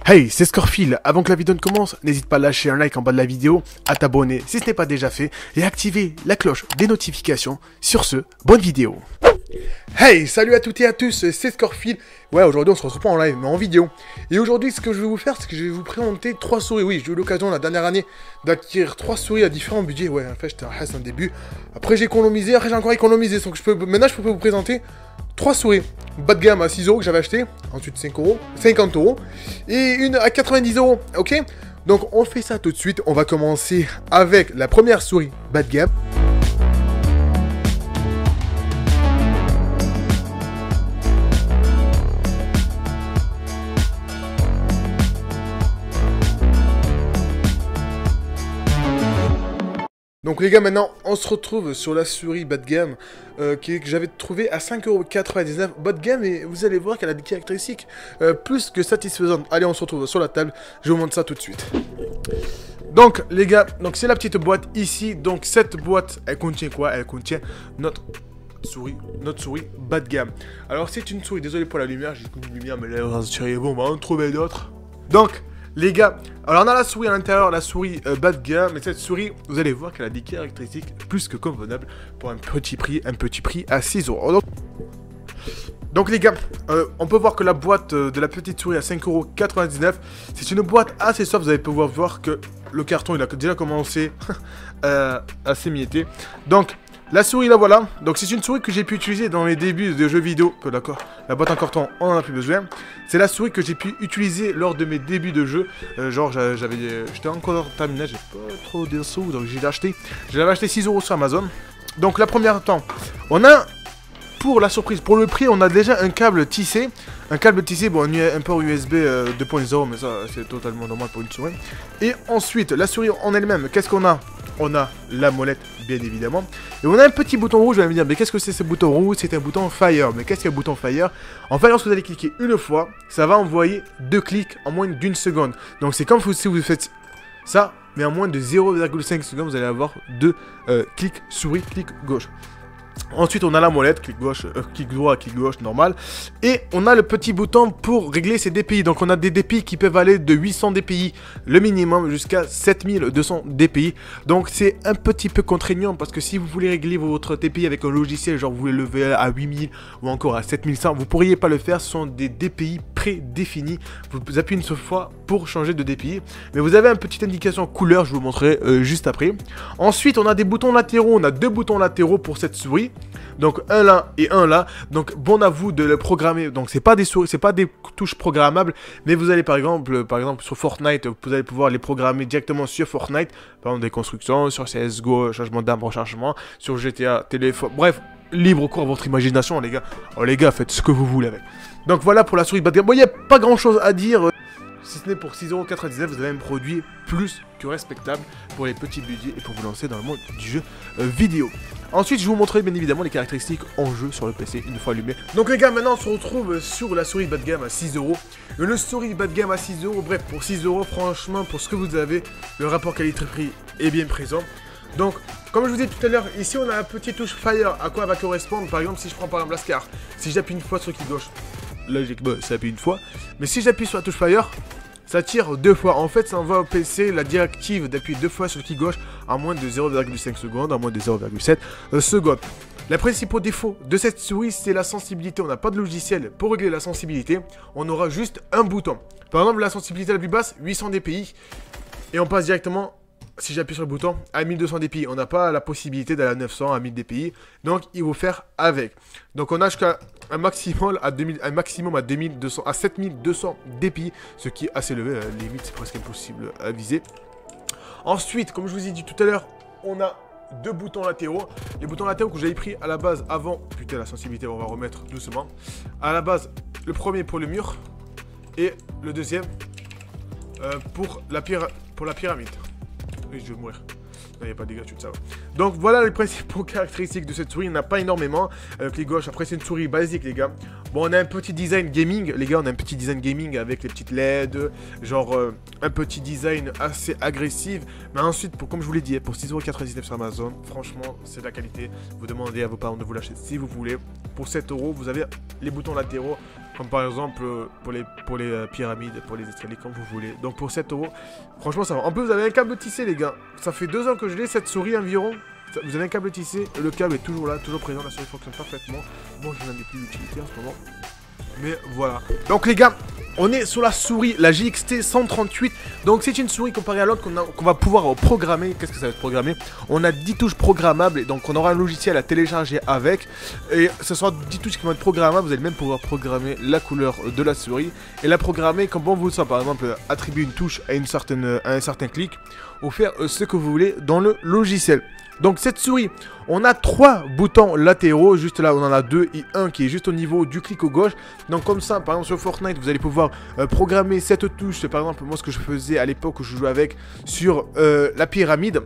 Hey, c'est Scorfield. Avant que la vidéo ne commence, n'hésite pas à lâcher un like en bas de la vidéo, à t'abonner si ce n'est pas déjà fait, et à activer la cloche des notifications. Sur ce, bonne vidéo. Hey, salut à toutes et à tous, c'est Scorfield. Ouais, aujourd'hui on se retrouve pas en live, mais en vidéo. Et aujourd'hui, ce que je vais vous faire, c'est que je vais vous présenter 3 souris. Oui, j'ai eu l'occasion la dernière année d'acquérir 3 souris à différents budgets. Ouais, en fait, j'étais à Hess en début. Après, j'ai économisé, après j'ai encore économisé. Donc maintenant, je peux vous présenter 3 souris. Bas de gamme à 6 € que j'avais acheté. Ensuite 5 €, 50 €. Et une à 90 €. Ok? Donc on fait ça tout de suite. On va commencer avec la première souris bas de gamme. Donc les gars, maintenant on se retrouve sur la souris bas de gamme que j'avais trouvé à 5,99 € bas de gamme, et vous allez voir qu'elle a des caractéristiques plus que satisfaisantes. Allez, on se retrouve sur la table, je vous montre ça tout de suite. Donc les gars, donc c'est la petite boîte ici. Donc cette boîte, elle contient quoi? Elle contient notre souris bas de gamme. Alors c'est une souris, désolé pour la lumière, j'ai une lumière, mais là, rassurez-vous, on va en trouver d'autres. Donc les gars, alors on a la souris à l'intérieur, la souris bas de gamme, et cette souris, vous allez voir qu'elle a des caractéristiques plus que convenables pour un petit prix à 6 €. Donc les gars, on peut voir que la boîte de la petite souris à 5,99 €, c'est une boîte assez soft. Vous allez pouvoir voir que le carton il a déjà commencé à s'émietter. Donc la souris là, voilà. Donc c'est une souris que j'ai pu utiliser dans mes débuts de jeux vidéo. D'accord, la boîte en carton, on en a plus besoin. C'est la souris que j'ai pu utiliser lors de mes débuts de jeu. Genre j'étais encore en terminale, j'ai pas trop de sous, donc j'ai acheté. Je l'avais acheté 6 € sur Amazon. Donc la première temps, on a, pour la surprise, pour le prix, on a déjà un câble tissé. Un câble tissé, bon, un port USB 2.0, mais ça c'est totalement normal pour une souris. Et ensuite, la souris en elle-même, qu'est-ce qu'on a? On a la molette, bien évidemment. Et on a un petit bouton rouge. Vous allez me dire, mais qu'est-ce que c'est ce bouton rouge? C'est un bouton Fire. Mais qu'est-ce qu'un bouton Fire? En fait, lorsque vous allez cliquer une fois, ça va envoyer 2 clics en moins d'une seconde. Donc c'est comme si vous faites ça, mais en moins de 0,5 secondes, vous allez avoir 2 clics souris, clic gauche. Ensuite, on a la molette, clic gauche, clic droit, clic gauche, normal. Et on a le petit bouton pour régler ses DPI. Donc, on a des DPI qui peuvent aller de 800 DPI, le minimum, jusqu'à 7200 DPI. Donc, c'est un petit peu contraignant parce que si vous voulez régler votre DPI avec un logiciel, genre vous voulez lever à 8000 ou encore à 7100, vous ne pourriez pas le faire. Ce sont des DPI prédéfinis. Vous appuyez une seule fois pour changer de DPI. Mais vous avez une petite indication couleur, je vous montrerai juste après. Ensuite, on a des boutons latéraux. On a 2 boutons latéraux pour cette souris. Donc un là et un là. Donc bon à vous de le programmer. Donc c'est pas des souris, c'est pas des touches programmables, mais vous allez par exemple sur Fortnite, vous allez pouvoir les programmer directement sur Fortnite, par exemple des constructions, sur CSGO, changement d'arme, rechargement, sur GTA, téléphone, bref, libre cours à votre imagination les gars. Oh les gars, faites ce que vous voulez avec. Donc voilà pour la souris bas de gamme. Bon, il n'y a pas grand chose à dire. Si ce n'est pour 6,99 €, vous avez un produit plus que respectable pour les petits budgets et pour vous lancer dans le monde du jeu vidéo. Ensuite, je vous montrerai bien évidemment les caractéristiques en jeu sur le PC une fois allumé. Donc les gars, maintenant on se retrouve sur la souris bas de gamme à 6 €. Une souris bas de gamme à 6 €, bref, pour 6 €, franchement, pour ce que vous avez, le rapport qualité-prix est bien présent. Donc, comme je vous ai dit tout à l'heure, ici on a un petit touche Fire. À quoi elle va correspondre? Par exemple, si je prends par exemple la Scar, si j'appuie une fois sur le clic gauche, logiquement ça appuie une fois, mais si j'appuie sur la touche Fire, ça tire 2 fois. En fait, ça envoie au PC la directive d'appuyer 2 fois sur le clic gauche en moins de 0,5 secondes, en moins de 0,7 secondes. Les principaux défauts de cette souris, c'est la sensibilité. On n'a pas de logiciel pour régler la sensibilité. On aura juste un bouton. Par exemple, la sensibilité la plus basse, 800 DPI. Et on passe directement, si j'appuie sur le bouton, à 1200 DPI. On n'a pas la possibilité d'aller à 900, à 1000 DPI. Donc, il faut faire avec. Donc, on a jusqu'à un maximum à 2200, à 7200 DPI, ce qui est assez élevé. Limite, c'est presque impossible à viser. Ensuite, comme je vous ai dit tout à l'heure, on a 2 boutons latéraux. Les boutons latéraux que j'avais pris à la base avant. Putain, la sensibilité, on va remettre doucement. À la base, le premier pour le mur et le deuxième pour la pyramide. Oui, je vais mourir. Il n'y a pas de dégâts, tu le sais. Donc voilà les principaux caractéristiques de cette souris. Il n'y en a pas énormément. Clic gauche, après c'est une souris basique les gars. Bon, on a un petit design gaming. Les gars, on a un petit design gaming avec les petites LED. Genre un petit design assez agressif. Mais ensuite, comme je vous l'ai dit, pour 6,99 € sur Amazon, franchement, c'est de la qualité. Vous demandez à vos parents de vous l'acheter si vous voulez. Pour 7 €, vous avez les boutons latéraux Comme par exemple pour les pyramides, pour les escaliers, comme vous voulez. Donc pour 7 euros, franchement ça va. En plus vous avez un câble tissé les gars. Ça fait 2 ans que je l'ai, cette souris environ. Vous avez un câble tissé, le câble est toujours là, toujours présent, la souris fonctionne parfaitement. Bon, je n'en ai plus d'utilité en ce moment. Mais voilà. Donc les gars, on est sur la souris, la JXT 138. Donc c'est une souris comparée à l'autre qu'on va pouvoir programmer. Qu'est-ce que ça va être programmé? On a 10 touches programmables. Et donc on aura un logiciel à télécharger avec. Et ce sera 10 touches qui vont être programmables. Vous allez même pouvoir programmer la couleur de la souris. Et la programmer comme bon vous le sent. Par exemple, attribuer une touche à un certain clic. Ou faire ce que vous voulez dans le logiciel. Donc cette souris, on a 3 boutons latéraux, juste là on en a 2 et un qui est juste au niveau du clic au gauche. Donc comme ça, par exemple sur Fortnite, vous allez pouvoir programmer cette touche. C'est par exemple moi ce que je faisais à l'époque où je jouais avec sur la pyramide.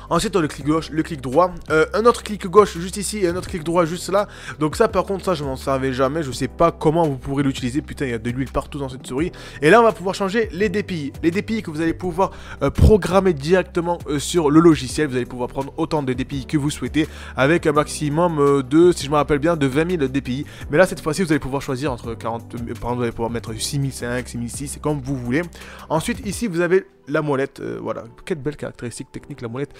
Ensuite, on a le clic gauche, le clic droit, un autre clic gauche juste ici et un autre clic droit juste là. Donc ça, par contre, ça, je m'en servais jamais. Je sais pas comment vous pourrez l'utiliser. Putain, il y a de l'huile partout dans cette souris. Et là, on va pouvoir changer les DPI. Les DPI que vous allez pouvoir programmer directement sur le logiciel. Vous allez pouvoir prendre autant de DPI que vous souhaitez avec un maximum de, si je me rappelle bien, de 20 000 DPI. Mais là, cette fois-ci, vous allez pouvoir choisir entre 40, par exemple, vous allez pouvoir mettre 6005, 6006, c'est comme vous voulez. Ensuite, ici, vous avez la molette, voilà, quelle belle caractéristique technique la molette.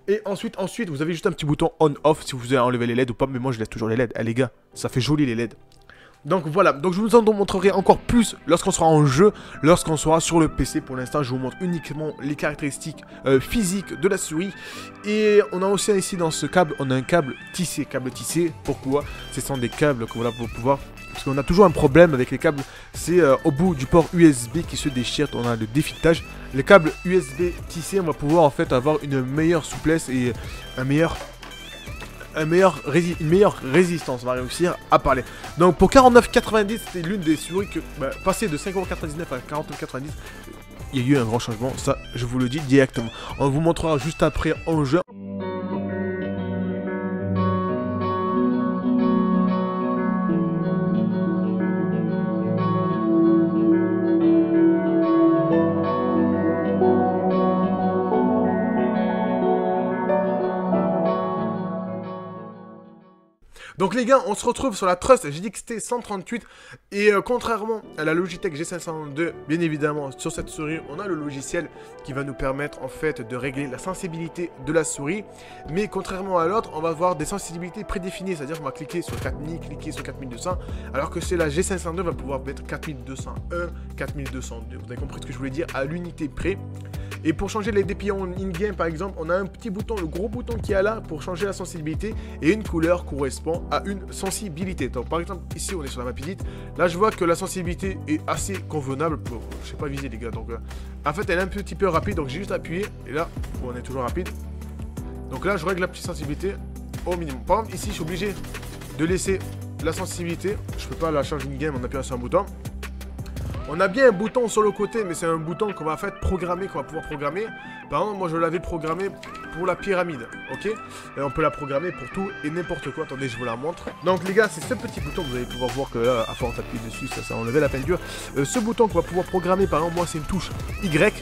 Et ensuite, vous avez juste un petit bouton on-off si vous avez enlevé les LED ou pas, mais moi je laisse toujours les LED. Ah les gars, ça fait joli les LED. Donc voilà, donc je vous en montrerai encore plus lorsqu'on sera en jeu, lorsqu'on sera sur le PC. Pour l'instant, je vous montre uniquement les caractéristiques physiques de la souris. Et on a aussi ici dans ce câble, on a un câble tissé. Pourquoi? Ce sont des câbles que voilà pour pouvoir... Parce qu'on a toujours un problème avec les câbles, c'est au bout du port USB qui se déchire, on a le défiletage. Les câbles USB tissés, on va pouvoir en fait avoir une meilleure souplesse et une meilleure résistance. On va réussir à parler. Donc pour 49,90, c'était l'une des souris que, passer de 5,99€ à 49,90€, il y a eu un grand changement, ça je vous le dis directement. On vous montrera juste après en jeu. Donc les gars, on se retrouve sur la Trust JXT 138 et contrairement à la Logitech G502, bien évidemment, sur cette souris, on a le logiciel qui va nous permettre en fait de régler la sensibilité de la souris. Mais contrairement à l'autre, on va avoir des sensibilités prédéfinies, c'est-à-dire qu'on va cliquer sur 4000, cliquer sur 4200, alors que c'est la G502 va pouvoir mettre 4201, 4202. Vous avez compris ce que je voulais dire à l'unité près. Et pour changer les DPI en in-game, par exemple, on a un petit bouton, le gros bouton qui est là pour changer la sensibilité. Et une couleur correspond à une sensibilité. Donc par exemple, ici on est sur la map edit. Là je vois que la sensibilité est assez convenable pour... Je sais pas viser les gars. Donc en fait elle est un petit peu rapide. Donc j'ai juste appuyé. Et là, on est toujours rapide. Donc là je règle la petite sensibilité au minimum. Par exemple ici je suis obligé de laisser la sensibilité. Je peux pas la changer in-game en appuyant sur un bouton. On a bien un bouton sur le côté, mais c'est un bouton qu'on va en fait programmer, qu'on va pouvoir programmer. Par exemple, moi je l'avais programmé pour la pyramide, ok? Et on peut la programmer pour tout et n'importe quoi. Attendez, je vous la montre. Donc les gars, c'est ce petit bouton, vous allez pouvoir voir que là, à force d'appuyer dessus, ça a enlevé la peinture. Ce bouton qu'on va pouvoir programmer, par exemple, moi c'est une touche Y.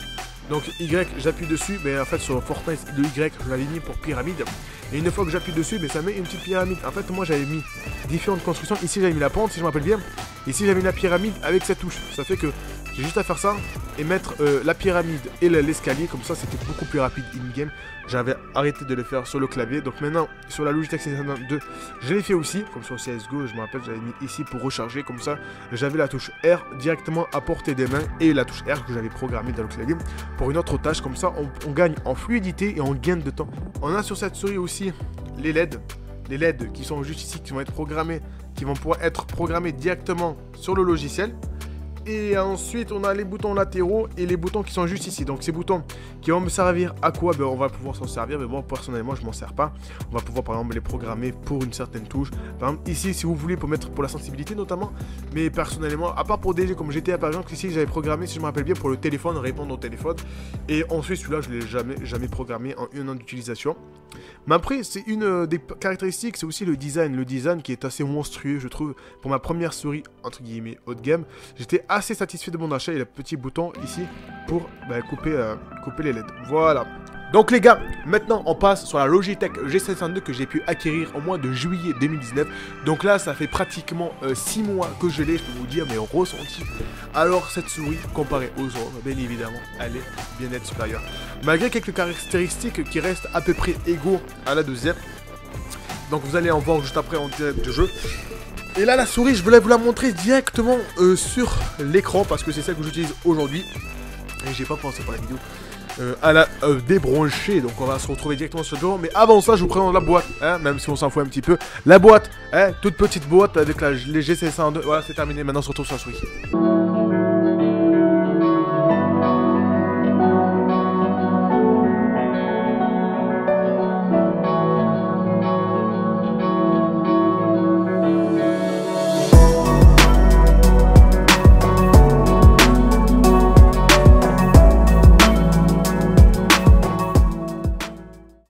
Donc Y, j'appuie dessus, mais en fait sur Fortnite, le Y, je l'avais mis pour pyramide. Et une fois que j'appuie dessus, ça met une petite pyramide. En fait, moi j'avais mis différentes constructions. Ici j'avais mis la pente, si je me rappelle bien. Ici j'avais mis la pyramide avec cette touche. Ça fait que j'ai juste à faire ça et mettre la pyramide et l'escalier. Comme ça, c'était beaucoup plus rapide in-game. J'avais arrêté de le faire sur le clavier. Donc maintenant, sur la Logitech C502, je l'ai fait aussi. Comme sur CSGO, je me rappelle, j'avais mis ici pour recharger. Comme ça, j'avais la touche R directement à portée des mains. Et la touche R que j'avais programmée dans le clavier pour une autre tâche. Comme ça, on gagne en fluidité et on gagne de temps. On a sur cette souris aussi les LED. Les LED qui sont juste ici, qui vont être programmés, qui vont pouvoir être programmés directement sur le logiciel. Et ensuite, on a les boutons latéraux et les boutons qui sont juste ici. Donc, ces boutons qui vont me servir à quoi? On va pouvoir s'en servir. Mais bon, personnellement, je m'en sers pas. On va pouvoir, par exemple, les programmer pour une certaine touche. Par exemple, ici, si vous voulez, pour mettre pour la sensibilité notamment. Mais personnellement, à part pour des jeux comme GTA, par exemple, ici, j'avais programmé, si je me rappelle bien, pour le téléphone, répondre au téléphone. Et ensuite, celui-là, je ne l'ai jamais programmé en un an d'utilisation. Mais après, c'est une des caractéristiques, c'est aussi le design. Le design qui est assez monstrueux, je trouve, pour ma première souris, entre guillemets, haut de gamme. J'étais assez satisfait de mon achat et le petit bouton ici pour couper les LED. Voilà. Donc les gars, maintenant on passe sur la Logitech G502 que j'ai pu acquérir au mois de juillet 2019. Donc là ça fait pratiquement 6 mois que je l'ai, je peux vous dire mes ressentis. Alors cette souris comparée aux autres, bien évidemment, elle est bien être supérieure. Malgré quelques caractéristiques qui restent à peu près égaux à la deuxième. Donc vous allez en voir juste après en direct de jeu. Et là la souris je voulais vous la montrer directement sur l'écran parce que c'est celle que j'utilise aujourd'hui. Et j'ai pas pensé pour la vidéo à la débrancher, donc on va se retrouver directement sur le jeu. Mais avant ça je vous présente la boîte, hein, même si on s'en fout un petit peu. La boîte, hein, toute petite boîte avec les G502, voilà c'est terminé, maintenant on se retrouve sur la souris.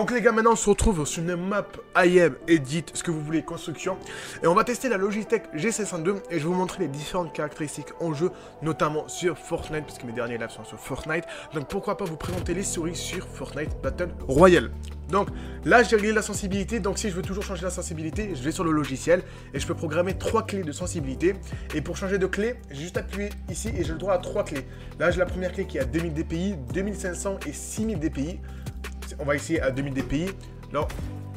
Donc les gars, maintenant on se retrouve sur une map IM, Edit, ce que vous voulez, construction. Et on va tester la Logitech G502 et je vais vous montrer les différentes caractéristiques en jeu, notamment sur Fortnite, puisque mes derniers lives sont sur Fortnite. Donc pourquoi pas vous présenter les souris sur Fortnite Battle Royale. Donc là j'ai réglé la sensibilité, donc si je veux toujours changer la sensibilité, je vais sur le logiciel et je peux programmer 3 clés de sensibilité. Et pour changer de clé, j'ai juste appuyé ici et j'ai le droit à 3 clés. Là j'ai la première clé qui est à 2000 dpi, 2500 et 6000 dpi. On va essayer à 2000 dpi. Là,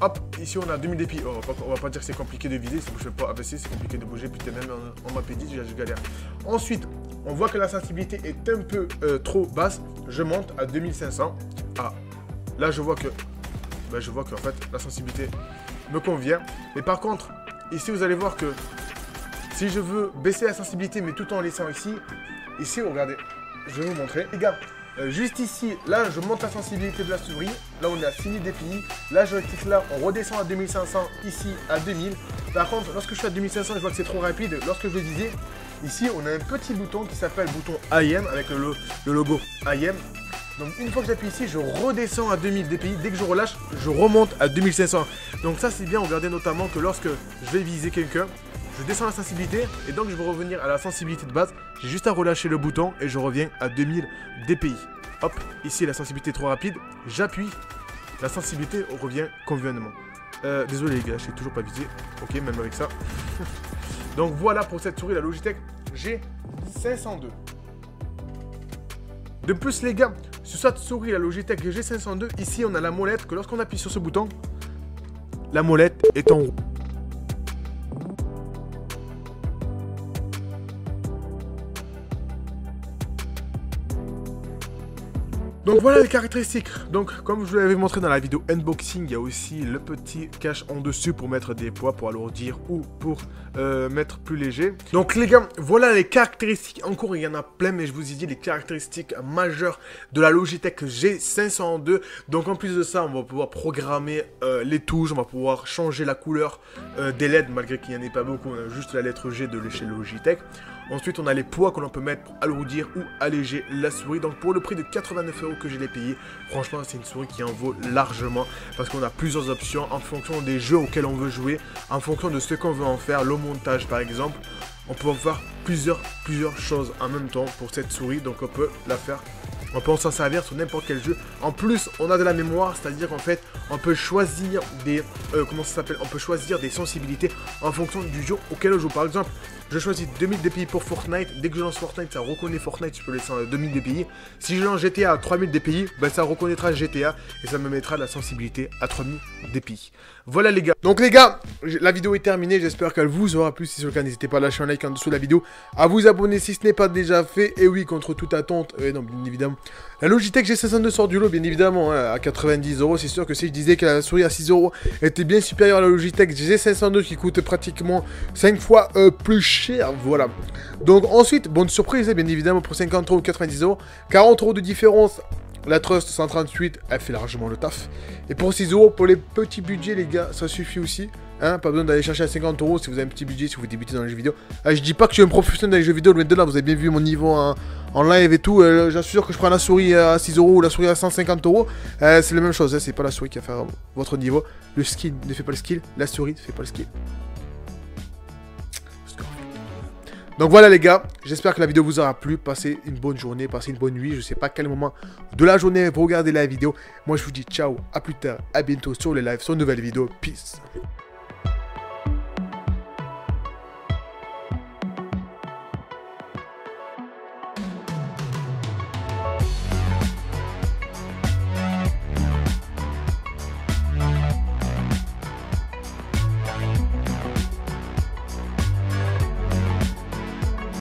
hop, ici on a 2000 dpi. Oh, on va pas dire que c'est compliqué de viser, si je ne pas abaisser, c'est compliqué de bouger, putain, même en map edit, je galère. Ensuite, on voit que la sensibilité est un peu trop basse. Je monte à 2500. Ah, là je vois que, en fait la sensibilité me convient. Mais par contre, ici vous allez voir que si je veux baisser la sensibilité, mais tout en laissant ici, regardez, je vais vous montrer, les gars. Juste ici, là je monte la sensibilité de la souris, là on est à 6000 dpi, là je clique là, on redescend à 2500, ici à 2000. Par contre, lorsque je suis à 2500, je vois que c'est trop rapide, lorsque je vais viser, ici on a un petit bouton qui s'appelle bouton IM avec le logo IM. Donc une fois que j'appuie ici, je redescends à 2000 dpi, dès que je relâche, je remonte à 2500. Donc ça c'est bien, regardez notamment que lorsque je vais viser quelqu'un, je descends la sensibilité et donc je vais revenir à la sensibilité de base. J'ai juste à relâcher le bouton et je reviens à 2000 dpi. Hop, ici la sensibilité est trop rapide. J'appuie, la sensibilité revient convenablement. Désolé les gars, je sais toujours pas viser. Ok, même avec ça. Donc voilà pour cette souris, la Logitech G502. De plus les gars, sur cette souris, la Logitech G502, ici on a la molette que lorsqu'on appuie sur ce bouton, la molette est en haut. Donc voilà les caractéristiques. Donc comme je vous l'avais montré dans la vidéo unboxing, il y a aussi le petit cache en dessus pour mettre des poids, pour alourdir ou pour mettre plus léger. Donc les gars, voilà les caractéristiques. Encore il y en a plein, mais je vous ai dit les caractéristiques majeures de la Logitech G502. Donc en plus de ça, on va pouvoir programmer les touches, on va pouvoir changer la couleur des LED, malgré qu'il n'y en ait pas beaucoup, on a juste la lettre G de l'échelle Logitech. Ensuite, on a les poids que l'on peut mettre pour alourdir ou alléger la souris. Donc, pour le prix de 89 € que je l'ai payé, franchement, c'est une souris qui en vaut largement. Parce qu'on a plusieurs options en fonction des jeux auxquels on veut jouer, en fonction de ce qu'on veut en faire, le montage par exemple. On peut en faire plusieurs choses en même temps pour cette souris. Donc, on peut la faire. On peut s'en servir sur n'importe quel jeu. En plus, on a de la mémoire, c'est-à-dire qu'en fait, on peut choisir des... comment ça s'appelle? On peut choisir des sensibilités en fonction du jeu auquel on joue. Par exemple, je choisis 2000 dpi pour Fortnite. Dès que je lance Fortnite, ça reconnaît Fortnite, je peux laisser 2000 dpi. Si je lance GTA à 3000 dpi, ben ça reconnaîtra GTA et ça me mettra la sensibilité à 3000 dpi. Voilà les gars. Donc les gars, la vidéo est terminée. J'espère qu'elle vous aura plu. Si c'est le cas, n'hésitez pas à lâcher un like en dessous de la vidéo, à vous abonner si ce n'est pas déjà fait. Et oui, contre toute attente, non, bien évidemment, la Logitech G502 sort du lot, bien évidemment, hein, à 90 €. C'est sûr que si je disais que la souris à 6 € était bien supérieure à la Logitech G502 qui coûte pratiquement 5 fois plus cher, voilà. Donc ensuite, bonne surprise, bien évidemment, pour 50 € ou 90 €, 40 € de différence. La Trust 138, elle fait largement le taf. Et pour 6 €, pour les petits budgets, les gars, ça suffit aussi. Hein, pas besoin d'aller chercher à 50 € si vous avez un petit budget, si vous débutez dans les jeux vidéo. Je dis pas que je suis un professionnel dans les jeux vidéo, loin de là, vous avez bien vu mon niveau en live et tout. J'assure que je prends la souris à 6 € ou la souris à 150 €. C'est la même chose, hein, c'est pas la souris qui va faire votre niveau. Le skill ne fait pas le skill, la souris ne fait pas le skill. Donc voilà les gars, j'espère que la vidéo vous aura plu. Passez une bonne journée, passez une bonne nuit. Je sais pas quel moment de la journée vous regardez la vidéo. Moi je vous dis ciao, à plus tard, à bientôt sur les lives, sur une nouvelle vidéo. Peace.